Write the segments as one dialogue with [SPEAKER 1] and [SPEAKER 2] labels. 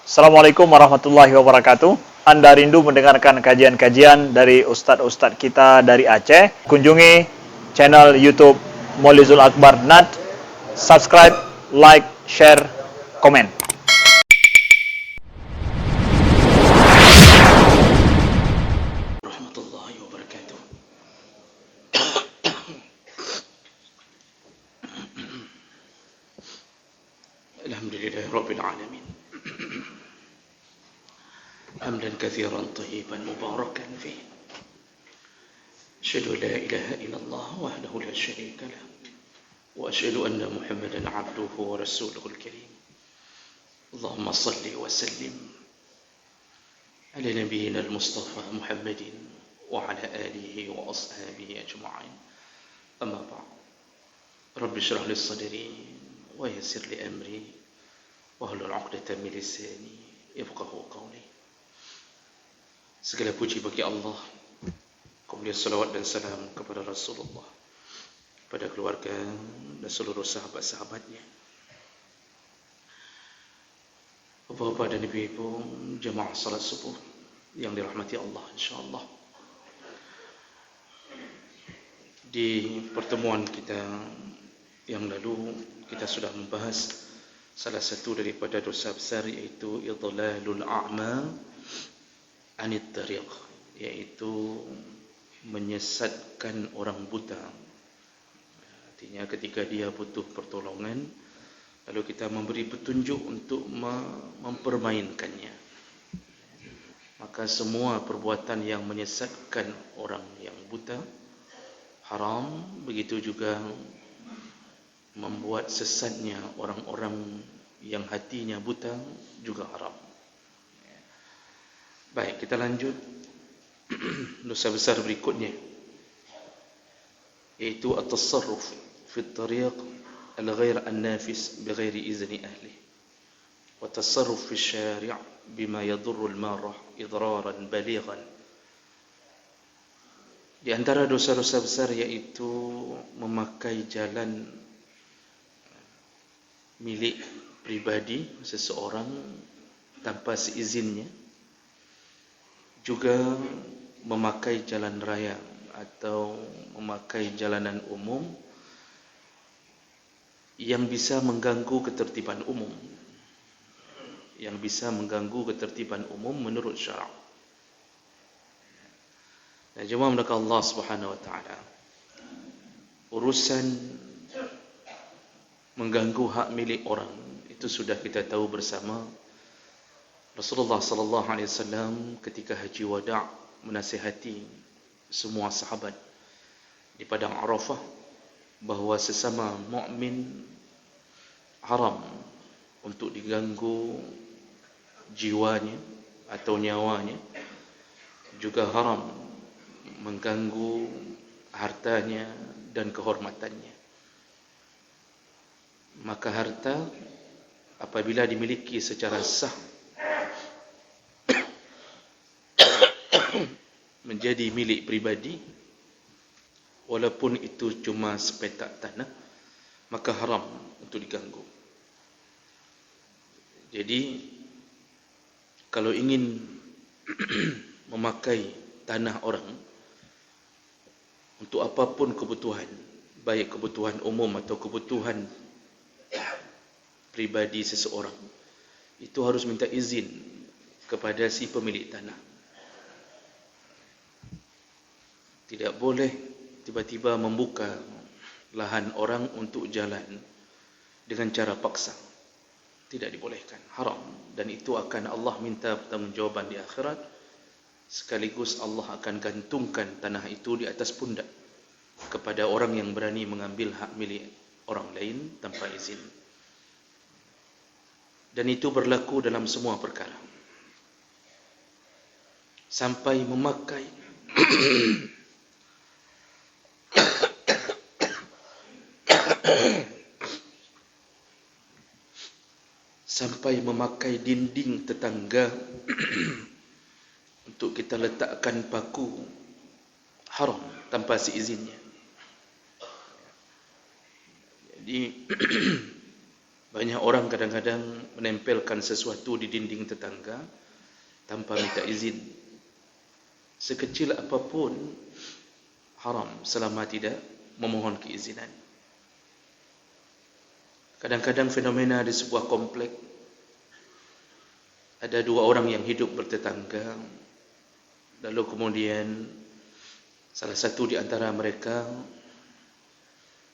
[SPEAKER 1] Assalamualaikum warahmatullahi wabarakatuh. Anda rindu mendengarkan kajian-kajian dari ustadz-ustadz kita dari Aceh? Kunjungi channel YouTube Maulizul Akbar NAT. Subscribe, like, share, komen.
[SPEAKER 2] Warahmatullahi wabarakatuh. Alhamdulillahi rabbil alamin. Hamdan katsiran thayyiban mubarakan fih. Asyhadu an la ilaha illallah wahdahu la syarika lah. Wa asyhadu anna Muhammadan abduhu wa rasuluhul karim. Allahumma salli wa sallim ala nabiyyina al-Mustafa Muhammadin wa ala alihi wa ashabihi ajma'in. Amma ba'd. Rabbi shrah li sadri wa yassir li amri wahlul 'uqdatam min lisani yafqahu qawli. Segala puji bagi Allah, kemudian salawat dan salam kepada Rasulullah, pada keluarga dan seluruh sahabat-sahabatnya. Bapak-bapak dan ibu-ibu jemaah salat subuh yang dirahmati Allah insyaallah. Di pertemuan kita yang lalu kita sudah membahas salah satu daripada dosa besar, yaitu idlalul a'ma anit tariq, yaitu menyesatkan orang buta. Artinya ketika dia butuh pertolongan, lalu kita memberi petunjuk untuk mempermainkannya, maka semua perbuatan yang menyesatkan orang yang buta haram. Begitu juga membuat sesatnya orang-orang yang hatinya buta juga haram. Baik, kita lanjut. Dosa besar berikutnya, yaitu at-tasarruf fi at-tariq al-ghair an-nafis bighairi izni ahli, wa tasarruf fi asy-syari' bima yadurru al-marah idraran balighan. Di antara dosa-dosa besar yaitu memakai jalan milik pribadi seseorang tanpa seizinnya, juga memakai jalan raya atau memakai jalanan umum yang bisa mengganggu ketertiban umum, menurut syarak. Nah, jemaah mendekati Allah Subhanahu wa taala, urusan mengganggu hak milik orang itu sudah kita tahu bersama. Rasulullah sallallahu alaihi wasallam ketika haji wada' menasihati semua sahabat di padang Arafah bahawa sesama mukmin haram untuk diganggu jiwanya atau nyawanya, juga haram mengganggu hartanya dan kehormatannya. Maka harta apabila dimiliki secara sah menjadi milik pribadi, walaupun itu cuma sepetak tanah, maka haram untuk diganggu. Jadi kalau ingin memakai tanah orang untuk apapun kebutuhan, baik kebutuhan umum atau kebutuhan pribadi seseorang, itu harus minta izin kepada si pemilik tanah. Tidak boleh tiba-tiba membuka lahan orang untuk jalan dengan cara paksa. Tidak dibolehkan, haram. Dan itu akan Allah minta pertanggungjawaban di akhirat. Sekaligus Allah akan gantungkan tanah itu di atas pundak kepada orang yang berani mengambil hak milik orang lain tanpa izin. Dan itu berlaku dalam semua perkara, sampai memakai dinding tetangga untuk kita letakkan paku, haram tanpa seizinnya. Jadi Banyak orang kadang-kadang menempelkan sesuatu di dinding tetangga tanpa minta izin. Sekecil apapun haram selama tidak memohon keizinan. Kadang-kadang fenomena di sebuah komplek, ada dua orang yang hidup bertetangga, lalu kemudian salah satu di antara mereka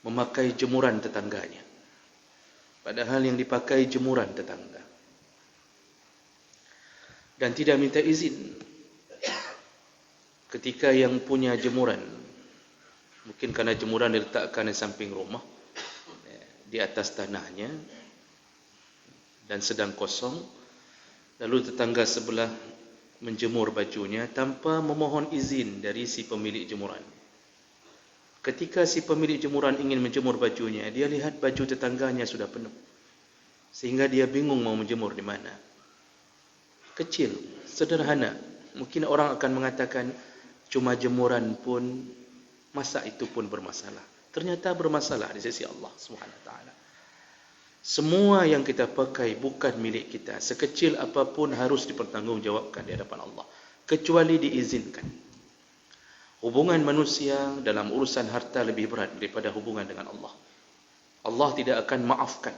[SPEAKER 2] memakai jemuran tetangganya, padahal yang dipakai jemuran tetangga, dan tidak minta izin. Ketika yang punya jemuran, mungkin karena jemuran diletakkan di samping rumah, di atas tanahnya, dan sedang kosong, lalu tetangga sebelah menjemur bajunya tanpa memohon izin dari si pemilik jemuran. Ketika si pemilik jemuran ingin menjemur bajunya, dia lihat baju tetangganya sudah penuh, sehingga dia bingung mau menjemur di mana. Kecil, sederhana. Mungkin orang akan mengatakan cuma jemuran pun, masa itu pun bermasalah. Ternyata bermasalah di sisi Allah Subhanahu wa taala. Semua yang kita pakai bukan milik kita, sekecil apapun harus dipertanggungjawabkan di hadapan Allah, kecuali diizinkan. Hubungan manusia dalam urusan harta lebih berat daripada hubungan dengan Allah. Allah tidak akan maafkan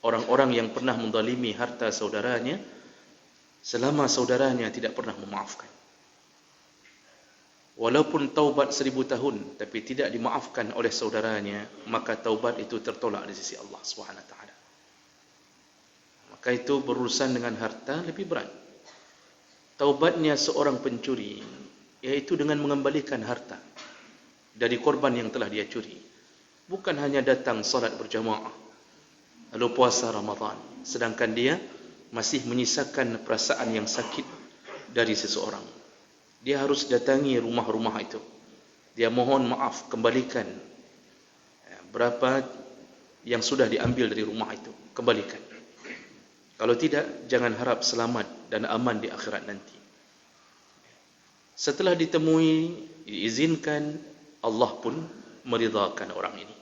[SPEAKER 2] orang-orang yang pernah menzalimi harta saudaranya selama saudaranya tidak pernah memaafkan. Walaupun taubat 1000 tahun tapi tidak dimaafkan oleh saudaranya, maka taubat itu tertolak di sisi Allah Subhanahu wa taala. Maka itu berurusan dengan harta lebih berat. Taubatnya seorang pencuri yaitu dengan mengembalikan harta dari korban yang telah dia curi. Bukan hanya datang salat berjamaah lalu puasa Ramadan, sedangkan dia masih menyisakan perasaan yang sakit dari seseorang. Dia harus datangi rumah-rumah itu. Dia mohon maaf, kembalikan berapa yang sudah diambil dari rumah itu, kembalikan. Kalau tidak, jangan harap selamat dan aman di akhirat nanti. Setelah ditemui, diizinkan, Allah pun meridhakan orang ini.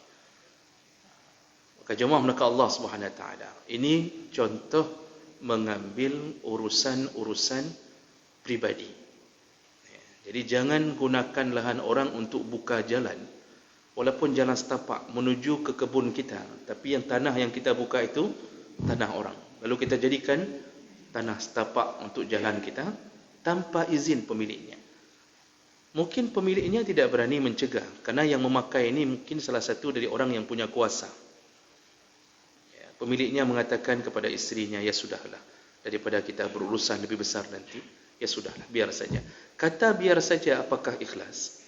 [SPEAKER 2] Maka jemaah maka Allah Subhanahu wa taala, ini contoh mengambil urusan-urusan pribadi. Jadi jangan gunakan lahan orang untuk buka jalan, walaupun jalan setapak menuju ke kebun kita, tapi yang tanah yang kita buka itu tanah orang. Lalu kita jadikan tanah setapak untuk jalan kita tanpa izin pemiliknya. Mungkin pemiliknya tidak berani mencegah, karena yang memakai ini mungkin salah satu dari orang yang punya kuasa. Pemiliknya mengatakan kepada istrinya, ya sudahlah, daripada kita berurusan lebih besar nanti, ya sudahlah, biar saja. Kata biar saja apakah ikhlas?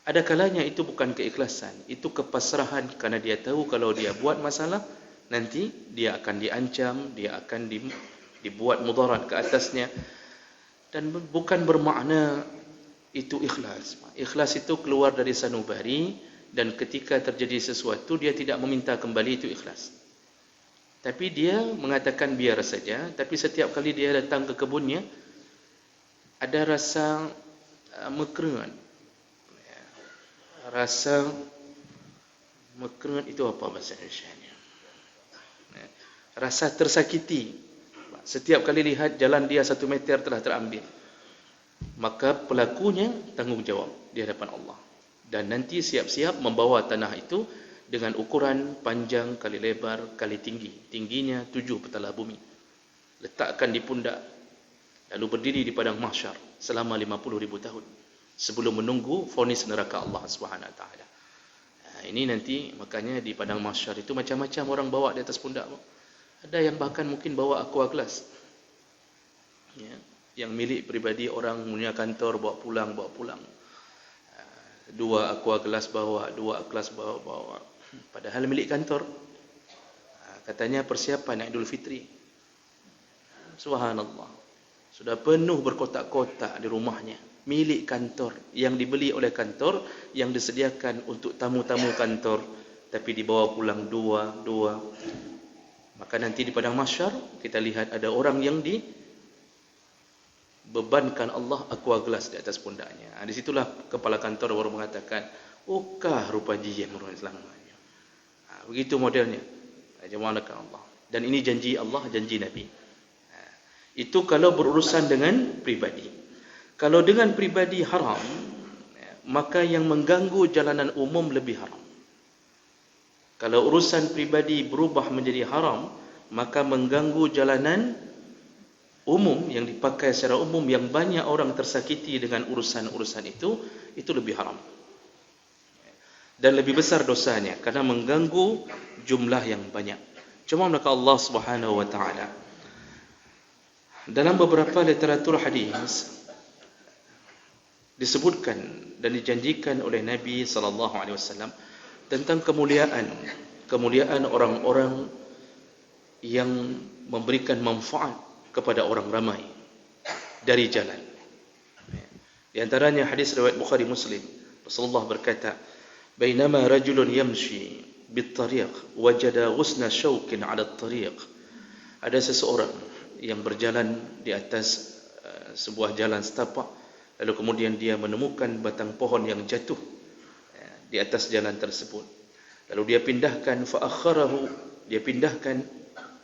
[SPEAKER 2] Ada kalanya itu bukan keikhlasan, itu kepasrahan, karena dia tahu kalau dia buat masalah, nanti dia akan diancam, dia akan dibuat mudarat ke atasnya. Dan bukan bermakna itu ikhlas. Ikhlas itu keluar dari sanubari, dan ketika terjadi sesuatu dia tidak meminta kembali, itu ikhlas. Tapi dia mengatakan biar saja, tapi setiap kali dia datang ke kebunnya ada rasa mekrengan. Rasa mekrengan itu apa bahasa Indonesianya? Rasa tersakiti. Setiap kali lihat jalan dia 1 meter telah terambil. Maka pelakunya tanggungjawab di hadapan Allah. Dan nanti siap-siap membawa tanah itu dengan ukuran panjang kali lebar kali tinggi. Tingginya 7 petala bumi. Letakkan di pundak. Lalu berdiri di padang mahsyar selama 50.000 tahun. Sebelum menunggu vonis neraka Allah Subhanahu wa taala. Ini nanti makanya di padang mahsyar itu macam-macam orang bawa di atas pundak. Ada yang bahkan mungkin bawa aqua glass. Ya, yang milik pribadi orang punya kantor bawa pulang. 2 aqua glass bawa, 2 glass bawa. Padahal milik kantor. Katanya persiapan Idul Fitri. Subhanallah. Sudah penuh berkotak-kotak di rumahnya. Milik kantor, yang dibeli oleh kantor, yang disediakan untuk tamu-tamu kantor, tapi dibawa pulang 2. Maka nanti di padang mahsyar kita lihat ada orang yang dibebankan Allah aqua glass di atas pundaknya. Di situlah kepala kantor baru mengatakan, "Okah rupa dia menurut selamanya." Begitu modelnya. Jemaah Allah. Dan ini janji Allah, janji Nabi. Itu kalau berurusan dengan pribadi. Kalau dengan pribadi haram, maka yang mengganggu jalanan umum lebih haram. Kalau urusan pribadi berubah menjadi haram, maka mengganggu jalanan umum yang dipakai secara umum, yang banyak orang tersakiti dengan urusan-urusan itu lebih haram. Dan lebih besar dosanya karena mengganggu jumlah yang banyak. Cuma maka Allah Subhanahu wa taala dalam beberapa literatur hadis disebutkan dan dijanjikan oleh Nabi sallallahu alaihi wasallam tentang kemuliaan orang-orang yang memberikan manfaat kepada orang ramai dari jalan. Di antaranya hadis riwayat Bukhari Muslim, Rasulullah berkata, "Bainama rajulun yamshi bit-tariq wajada ghusna syaukin 'ala at-tariq." Ada seseorang yang berjalan di atas sebuah jalan setapak, lalu kemudian dia menemukan batang pohon yang jatuh di atas jalan tersebut. Lalu dia pindahkan fa'akharahu, dia pindahkan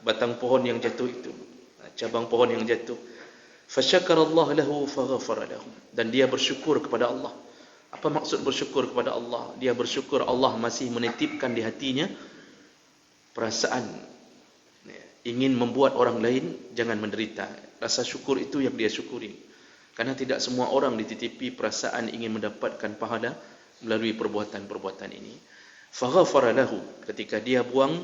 [SPEAKER 2] batang pohon yang jatuh itu, cabang pohon yang jatuh. Fasyakarallahu lahu faghafara lahu, dan dia bersyukur kepada Allah. Apa maksud bersyukur kepada Allah? Dia bersyukur Allah masih menitipkan di hatinya perasaan ingin membuat orang lain jangan menderita. Rasa syukur itu yang dia syukuri. Karena tidak semua orang dititipi perasaan ingin mendapatkan pahala melalui perbuatan-perbuatan ini. Faghafara lahu, ketika dia buang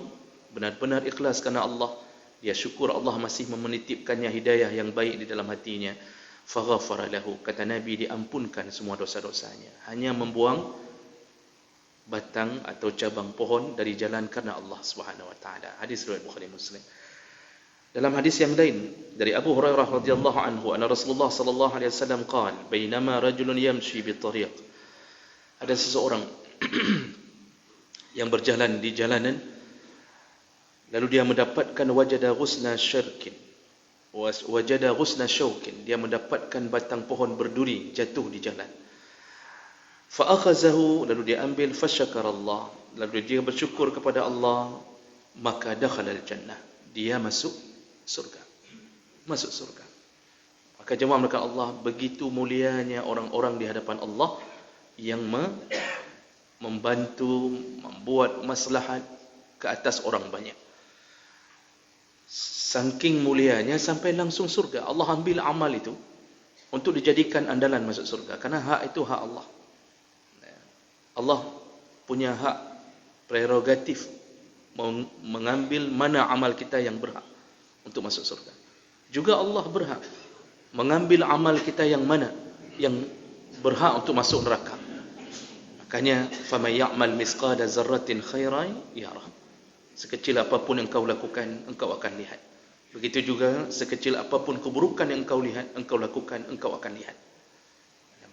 [SPEAKER 2] benar-benar ikhlas kerana Allah, dia syukur Allah masih menitipkannya hidayah yang baik di dalam hatinya. Faghafara lahu, kata Nabi, diampunkan semua dosa-dosanya. Hanya membuang batang atau cabang pohon dari jalan karena Allah Subhanahu wa taala. Hadis riwayat Bukhari Muslim. Dalam hadis yang lain dari Abu Hurairah radhiyallahu anhu, anna Rasulullah sallallahu alaihi wasallam qala, "Bainama rajulun yamshi bi-tariq." Ada seseorang yang berjalan di jalanan, lalu dia mendapatkan wajada ghusna syarkin, wajada ghusna syaukin, dia mendapatkan batang pohon berduri jatuh di jalan. Fa akhazahu, lalu dia ambil, fasyakarallah, lalu dia bersyukur kepada Allah, maka dakhala al-jannah, dia masuk surga. Masuk surga. Maka jemaah maka Allah, begitu mulianya orang-orang di hadapan Allah yang membantu membuat maslahat ke atas orang banyak. Saking mulianya sampai langsung surga. Allah ambil amal itu untuk dijadikan andalan masuk surga. Karena hak itu hak Allah. Allah punya hak prerogatif mengambil mana amal kita yang berhak untuk masuk surga. Juga Allah berhak mengambil amal kita yang mana yang berhak untuk masuk neraka. Makanya faman ya'mal misqala zarratin khairan yarah. Sekecil apapun yang kau lakukan, engkau akan lihat. Begitu juga sekecil apapun keburukan yang engkau lihat, engkau lakukan, engkau akan lihat.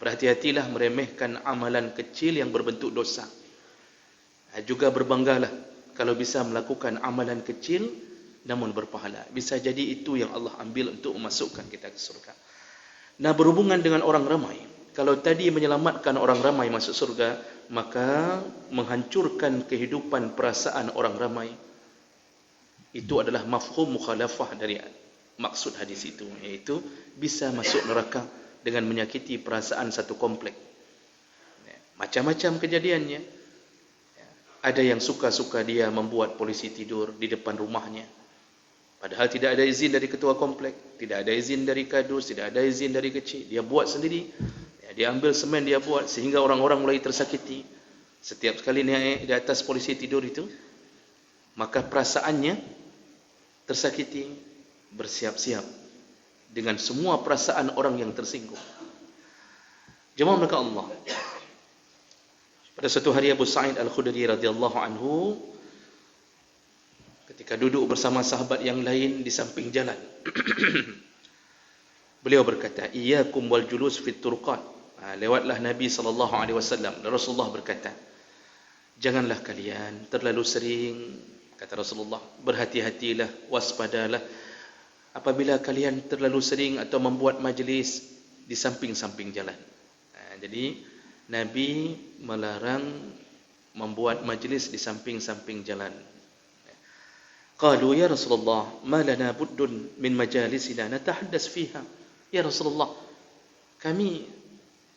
[SPEAKER 2] Berhati-hatilah meremehkan amalan kecil yang berbentuk dosa. Juga berbanggalah kalau bisa melakukan amalan kecil namun berpahala. Bisa jadi itu yang Allah ambil untuk memasukkan kita ke surga. Nah, berhubungan dengan orang ramai. Kalau tadi menyelamatkan orang ramai masuk surga, maka menghancurkan kehidupan perasaan orang ramai, itu adalah mafhum mukhalafah dari maksud hadis itu, iaitu bisa masuk neraka dengan menyakiti perasaan satu komplek. Macam-macam kejadiannya. Ada yang suka-suka dia membuat polisi tidur di depan rumahnya, padahal tidak ada izin dari ketua komplek, tidak ada izin dari kadus, tidak ada izin dari kecil. Dia buat sendiri. Dia ambil semen, dia buat, sehingga orang-orang mulai tersakiti. Setiap kali naik di atas polisi tidur itu, maka perasaannya tersakiti, bersiap-siap dengan semua perasaan orang yang tersinggung. Jemaah maka Allah, pada suatu hari Abu Sa'id Al-Khudri radhiyallahu anhu ketika duduk bersama sahabat yang lain di samping jalan, beliau berkata, "Iyyakum wal julus fit turqat." Lewatlah Nabi SAW, dan Rasulullah berkata, "Janganlah kalian terlalu sering," kata Rasulullah, "berhati-hatilah, waspadalah apabila kalian terlalu sering atau membuat majlis di samping-samping jalan." Jadi Nabi melarang membuat majlis di samping-samping jalan. Qalu ya Rasulullah, ma lana buddun min majalisina natahaddas fiha. Ya Rasulullah, kami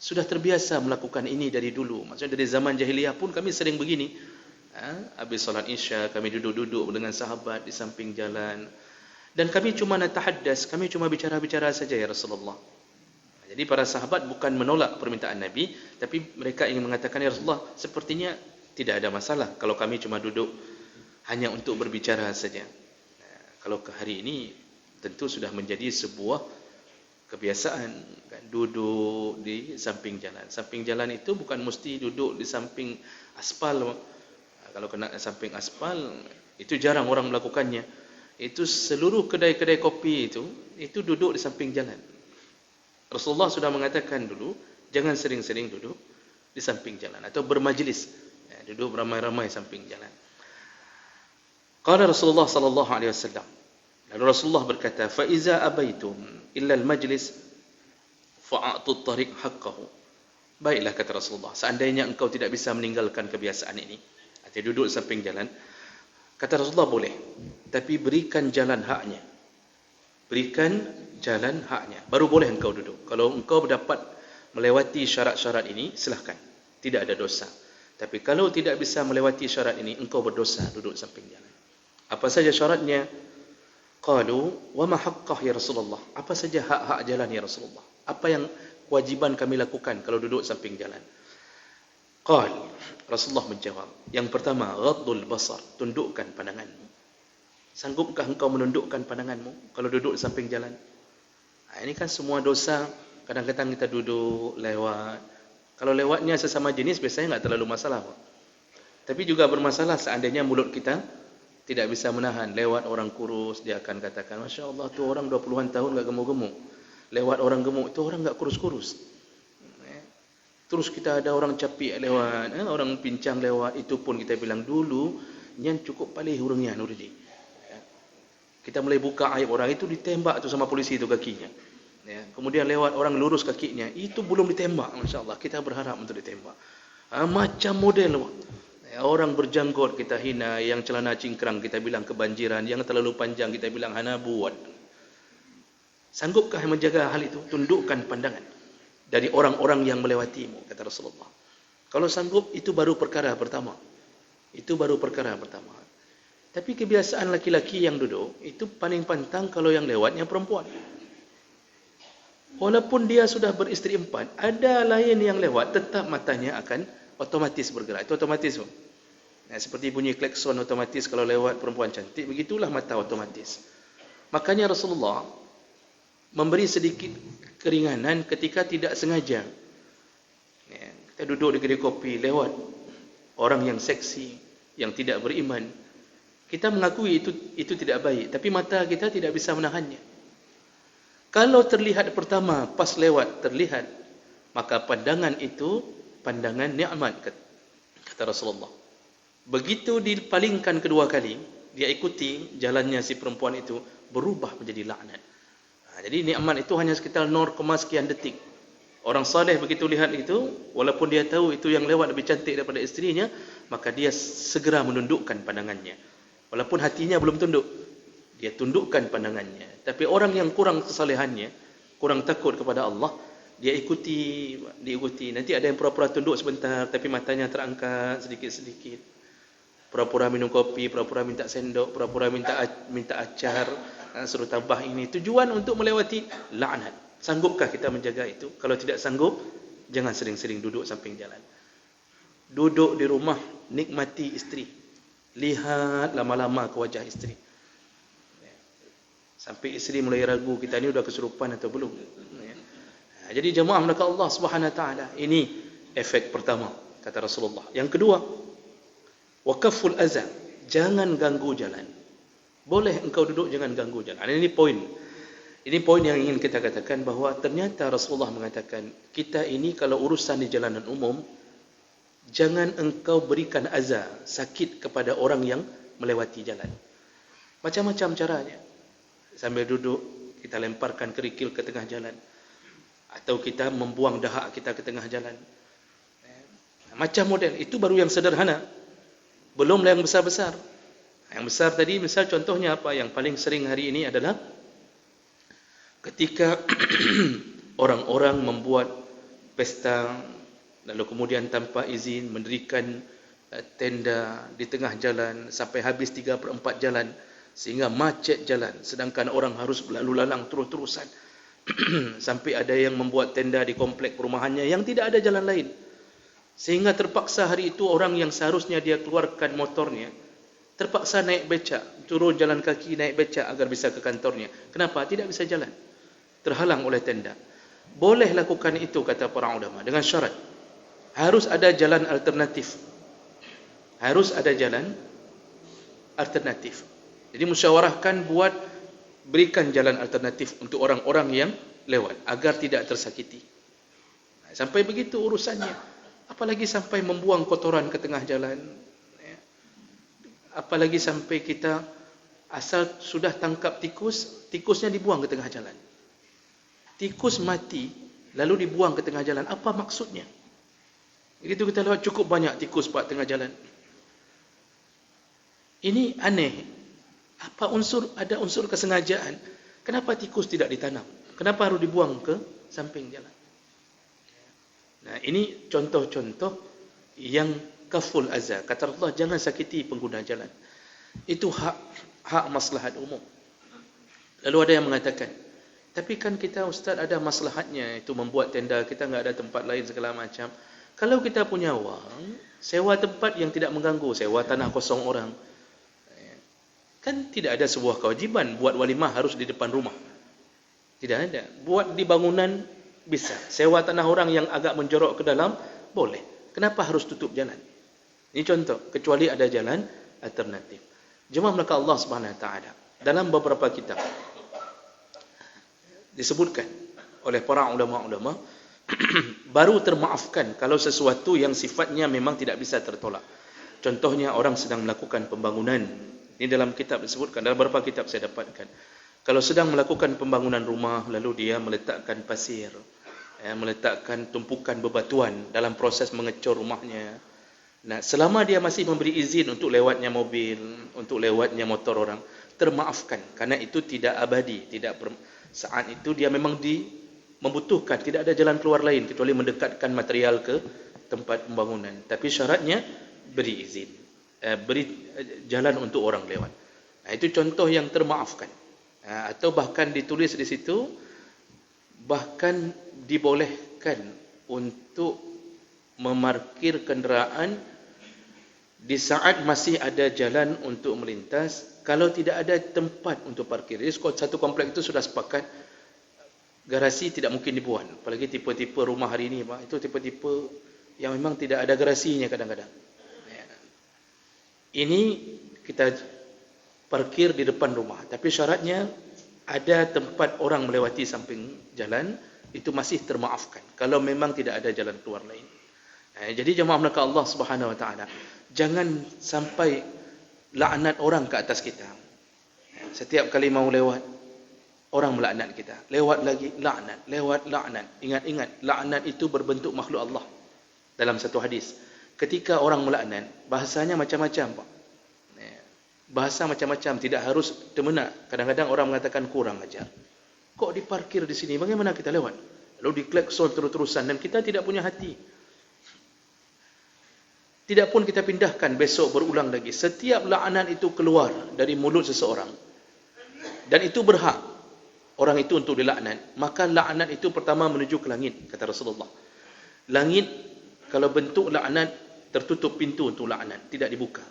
[SPEAKER 2] sudah terbiasa melakukan ini dari dulu. Maksudnya dari zaman jahiliyah pun kami sering begini. Habis solat Isya kami duduk-duduk dengan sahabat di samping jalan. Dan kami cuma natahaddas, kami cuma bicara-bicara saja ya Rasulullah. Jadi para sahabat bukan menolak permintaan Nabi, tapi mereka ingin mengatakan ya Rasulullah, sepertinya tidak ada masalah kalau kami cuma duduk hanya untuk berbicara saja. Kalau ke hari ini tentu sudah menjadi sebuah kebiasaan, kan, duduk di samping jalan. Samping jalan itu bukan mesti duduk di samping aspal. Kalau kena samping aspal itu jarang orang melakukannya. Itu seluruh kedai-kedai kopi itu duduk di samping jalan. Rasulullah sudah mengatakan dulu, jangan sering-sering duduk di samping jalan atau bermajlis, duduk beramai-ramai samping jalan. Qala Rasulullah sallallahu alaihi wasallam. Lalu Rasulullah berkata, "Fa iza abaitum illa al-majlis fa'atu at-tariq haqqahu." Baiklah kata Rasulullah, seandainya engkau tidak bisa meninggalkan kebiasaan ini, artinya duduk di samping jalan, kata Rasulullah boleh, tapi berikan jalan haknya. Berikan jalan haknya, baru boleh engkau duduk. Kalau engkau dapat melewati syarat-syarat ini, silahkan, tidak ada dosa. Tapi kalau tidak bisa melewati syarat ini, engkau berdosa duduk samping jalan. Apa saja syaratnya? Qalu, wa ma haqqah ya Rasulullah? Apa saja hak-hak jalan ya Rasulullah? Apa yang kewajiban kami lakukan kalau duduk samping jalan? Qal, Rasulullah menjawab, yang pertama, ghaddul basar, tundukkan pandanganmu. Sanggupkah engkau menundukkan pandanganmu kalau duduk di samping jalan? Ini kan semua dosa. Kadang-kadang kita duduk, lewat. Kalau lewatnya sesama jenis, biasanya tak terlalu masalah. Tapi juga bermasalah seandainya mulut kita tidak bisa menahan. Lewat orang kurus, dia akan katakan, Masya Allah, tu orang 20-an tahun tak gemuk-gemuk. Lewat orang gemuk, itu orang tak kurus-kurus. Terus kita ada orang capik lewat, orang pincang lewat, itu pun kita bilang dulu, yang cukup palih urangnya, Nuridi. Kita mulai buka aib orang, itu ditembak tu sama polisi itu kakinya. Kemudian lewat orang lurus kakinya, itu belum ditembak, Masya Allah. Kita berharap untuk ditembak. Macam model. Orang berjanggot kita hina, yang celana cingkrang kita bilang kebanjiran, yang terlalu panjang kita bilang hana buat. Sanggupkah menjaga hal itu? Tundukkan pandangan dari orang-orang yang melewatimu, kata Rasulullah. Kalau sanggup, itu baru perkara pertama. Itu baru perkara pertama. Tapi kebiasaan laki-laki yang duduk, itu paling pantang kalau yang lewatnya perempuan. Walaupun dia sudah beristeri 4, ada lain yang lewat, tetap matanya akan otomatis bergerak. Itu otomatis. Seperti bunyi klakson otomatis kalau lewat perempuan cantik, begitulah mata otomatis. Makanya Rasulullah memberi sedikit keringanan ketika tidak sengaja. Kita duduk di kedai kopi, lewat orang yang seksi, yang tidak beriman. Kita mengakui itu tidak baik, tapi mata kita tidak bisa menahannya. Kalau terlihat pertama, pas lewat terlihat, maka pandangan itu pandangan nikmat, kata Rasulullah. Begitu dipalingkan kedua kali, dia ikuti jalannya si perempuan itu, berubah menjadi laknat. Jadi nikmat itu hanya sekitar 0, sekian detik. Orang saleh begitu lihat itu, walaupun dia tahu itu yang lewat lebih cantik daripada isterinya, maka dia segera menundukkan pandangannya. Walaupun hatinya belum tunduk, dia tundukkan pandangannya. Tapi orang yang kurang kesalehannya, kurang takut kepada Allah, dia diikuti. Nanti ada yang pura-pura tunduk sebentar, tapi matanya terangkat sedikit-sedikit. Pura-pura minum kopi, pura-pura minta sendok, pura-pura minta acar, suruh tambah ini. Tujuan untuk melewati laknat. Sanggupkah kita menjaga itu? Kalau tidak sanggup, jangan sering-sering duduk samping jalan. Duduk di rumah, nikmati isteri. Lihat lama-lama ke wajah isteri. Sampai isteri mulai ragu, kita ni sudah kesurupan atau belum. Jadi jemaah maka Allah Subhanahu Wa Taala, ini efek pertama, kata Rasulullah. Yang kedua, waqaful azan, jangan ganggu jalan. Boleh engkau duduk, jangan ganggu jalan. Ini poin. Ini poin yang ingin kita katakan, bahawa ternyata Rasulullah mengatakan, kita ini kalau urusan di jalanan umum, jangan engkau berikan azab, sakit kepada orang yang melewati jalan. Macam-macam caranya. Sambil duduk, kita lemparkan kerikil ke tengah jalan. Atau kita membuang dahak kita ke tengah jalan. Macam model, itu baru yang sederhana. Belum yang besar-besar. Yang besar tadi, misal contohnya apa? Yang paling sering hari ini adalah ketika orang-orang membuat pesta, lalu kemudian tanpa izin mendirikan tenda di tengah jalan sampai habis 3/4 jalan, sehingga macet jalan, sedangkan orang harus berlalu lalang terus-terusan. Sampai ada yang membuat tenda di komplek perumahannya yang tidak ada jalan lain, sehingga terpaksa hari itu orang yang seharusnya dia keluarkan motornya terpaksa naik becak, turun jalan kaki naik becak agar bisa ke kantornya. Kenapa? Tidak bisa jalan, terhalang oleh tenda. Boleh lakukan itu, kata para ulama, dengan syarat harus ada jalan alternatif. Harus ada jalan alternatif. Jadi musyawarahkan buat berikan jalan alternatif untuk orang-orang yang lewat agar tidak tersakiti. Sampai begitu urusannya. Apalagi sampai membuang kotoran ke tengah jalan. Apalagi sampai kita asal sudah tangkap tikus, tikusnya dibuang ke tengah jalan. Tikus mati lalu dibuang ke tengah jalan. Apa maksudnya? Begitu kita lewat cukup banyak tikus pada tengah jalan. Ini aneh. Apa ada unsur kesengajaan? Kenapa tikus tidak ditanam? Kenapa harus dibuang ke samping jalan? Nah, ini contoh-contoh yang kaful azza. Kata Allah, jangan sakiti pengguna jalan. Itu hak maslahat umum. Lalu ada yang mengatakan, tapi kan kita ustaz ada maslahatnya, itu membuat tenda, kita enggak ada tempat lain segala macam. Kalau kita punya wang, sewa tempat yang tidak mengganggu, sewa tanah kosong orang. Kan tidak ada sebuah kewajiban buat walimah harus di depan rumah. Tidak ada. Buat di bangunan bisa. Sewa tanah orang yang agak menjorok ke dalam, boleh. Kenapa harus tutup jalan? Ini contoh. Kecuali ada jalan alternatif. Jemaah melaka Allah Subhanahu Wa Taala. Dalam beberapa kitab disebutkan oleh para ulama-ulama baru termaafkan kalau sesuatu yang sifatnya memang tidak bisa tertolak. Contohnya orang sedang melakukan pembangunan. Ini dalam kitab disebutkan, dalam beberapa kitab saya dapatkan. Kalau sedang melakukan pembangunan rumah, lalu dia meletakkan pasir, meletakkan tumpukan bebatuan dalam proses mengecor rumahnya. Nah, selama dia masih memberi izin untuk lewatnya mobil, untuk lewatnya motor orang, termaafkan. Karena itu tidak abadi, saat itu dia memang membutuhkan, tidak ada jalan keluar lain kecuali mendekatkan material ke tempat pembangunan. Tapi syaratnya beri izin. Beri jalan untuk orang lewat. Nah, itu contoh yang termaafkan. Atau bahkan ditulis di situ, bahkan dibolehkan untuk memarkir kenderaan di saat masih ada jalan untuk melintas, kalau tidak ada tempat untuk parkir. Jadi satu komplek itu sudah sepakat garasi tidak mungkin dibuat. Apalagi tipe-tipe rumah hari ini, Pak, itu tipe-tipe yang memang tidak ada garasinya kadang-kadang. Ini kita parkir di depan rumah, tapi syaratnya ada tempat orang melewati samping jalan, itu masih termaafkan kalau memang tidak ada jalan keluar lain. Jadi jemaah melaka Allah Subhanahu Wa Taala, jangan sampai laknat orang ke atas kita. Setiap kali mau lewat, orang melaknat kita. Lewat lagi, laknat. Lewat, laknat. Ingat-ingat, laknat itu berbentuk makhluk Allah. Dalam satu hadis, ketika orang melaknat, bahasanya macam-macam, Pak. Bahasa macam-macam, tidak harus temena. Kadang-kadang orang mengatakan kurang ajar. Kok diparkir di sini? Bagaimana kita lewat? Lalu diklakson terus-terusan dan kita tidak punya hati. Tidak pun kita pindahkan, besok berulang lagi. Setiap laknat itu keluar dari mulut seseorang. Dan itu berhak orang itu untuk dilaknat. Maka laknat itu pertama menuju ke langit, kata Rasulullah. Langit, kalau bentuk laknat, tertutup pintu untuk laknat, tidak dibuka.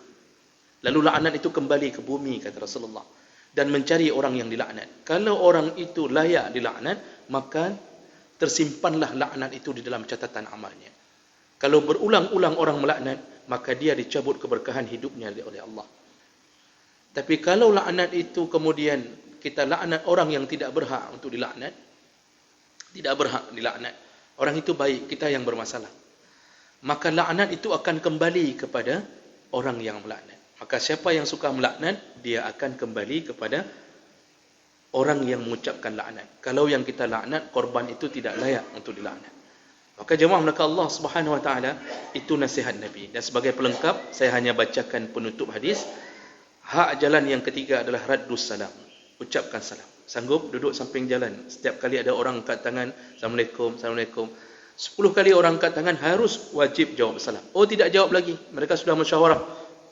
[SPEAKER 2] Lalu laknat itu kembali ke bumi, kata Rasulullah, dan mencari orang yang dilaknat. Kalau orang itu layak dilaknat, maka tersimpanlah laknat itu di dalam catatan amalnya. Kalau berulang-ulang orang melaknat, maka dia dicabut keberkahan hidupnya oleh Allah. Tapi kalau laknat itu kemudian kita laknat orang yang tidak berhak untuk dilaknat, tidak berhak dilaknat, orang itu baik, kita yang bermasalah, maka laknat itu akan kembali kepada orang yang melaknat. Maka siapa yang suka melaknat, dia akan kembali kepada orang yang mengucapkan laknat. Kalau yang kita laknat, korban itu tidak layak untuk dilaknat. Maka jemaah melaka Allah Subhanahu Wa Taala, itu nasihat Nabi. Dan sebagai pelengkap, saya hanya bacakan penutup hadis. Hak jalan yang ketiga adalah raddus salam. Ucapkan salam. Sanggup duduk samping jalan. Setiap kali ada orang angkat tangan, Assalamualaikum, Assalamualaikum. 10 kali orang angkat tangan harus wajib jawab salam. Oh, tidak jawab lagi. Mereka sudah musyawarah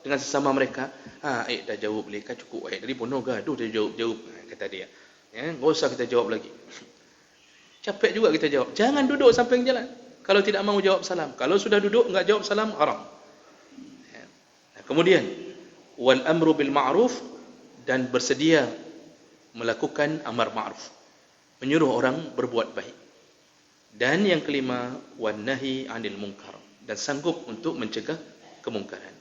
[SPEAKER 2] dengan sesama mereka. Dah jawab boleh kan cukup. Tadi pun gaduh dia jawab. Kata dia. Ya, enggak usah kita jawab lagi. Capek juga kita jawab. Jangan duduk samping jalan. Kalau tidak mau jawab salam. Kalau sudah duduk enggak jawab salam, haram. Ya. Kemudian wal amru bil ma'ruf, dan bersedia melakukan amar ma'ruf, menyuruh orang berbuat baik. Dan yang kelima, wan nahi 'anil munkar, dan sanggup untuk mencegah kemungkaran.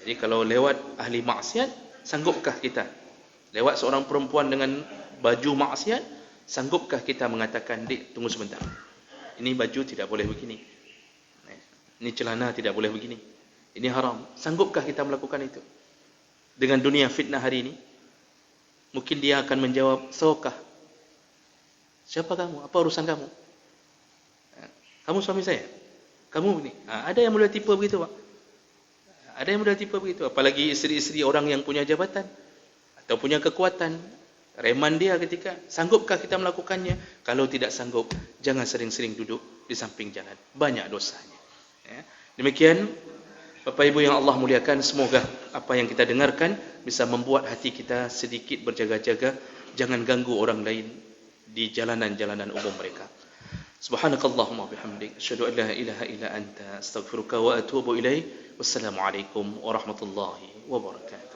[SPEAKER 2] Jadi kalau lewat ahli maksiat, sanggupkah kita? Lewat seorang perempuan dengan baju maksiat, sanggupkah kita mengatakan, "Dik, tunggu sebentar. Ini baju tidak boleh begini. Ini celana tidak boleh begini. Ini haram." Sanggupkah kita melakukan itu? Dengan dunia fitnah hari ini, mungkin dia akan menjawab, "Sokah. Siapa kamu? Apa urusan kamu? Kamu suami saya. Kamu ini." Ada yang mudah tipu begitu, Pak. Ada yang mudah tipu begitu. Apalagi isteri-isteri orang yang punya jabatan atau punya kekuatan. Reman dia ketika, sanggupkah kita melakukannya? Kalau tidak sanggup, jangan sering-sering duduk di samping jalan. Banyak dosanya. Ya. Demikian, Bapak Ibu yang Allah muliakan, semoga apa yang kita dengarkan bisa membuat hati kita sedikit berjaga-jaga. Jangan ganggu orang lain di jalanan-jalanan umum mereka. Subhanakallahumma bihamdik, asyhadu an la ilaha illa anta, astaghfiruka wa atubu ilaik. Wassalamualaikum warahmatullahi wabarakatuh.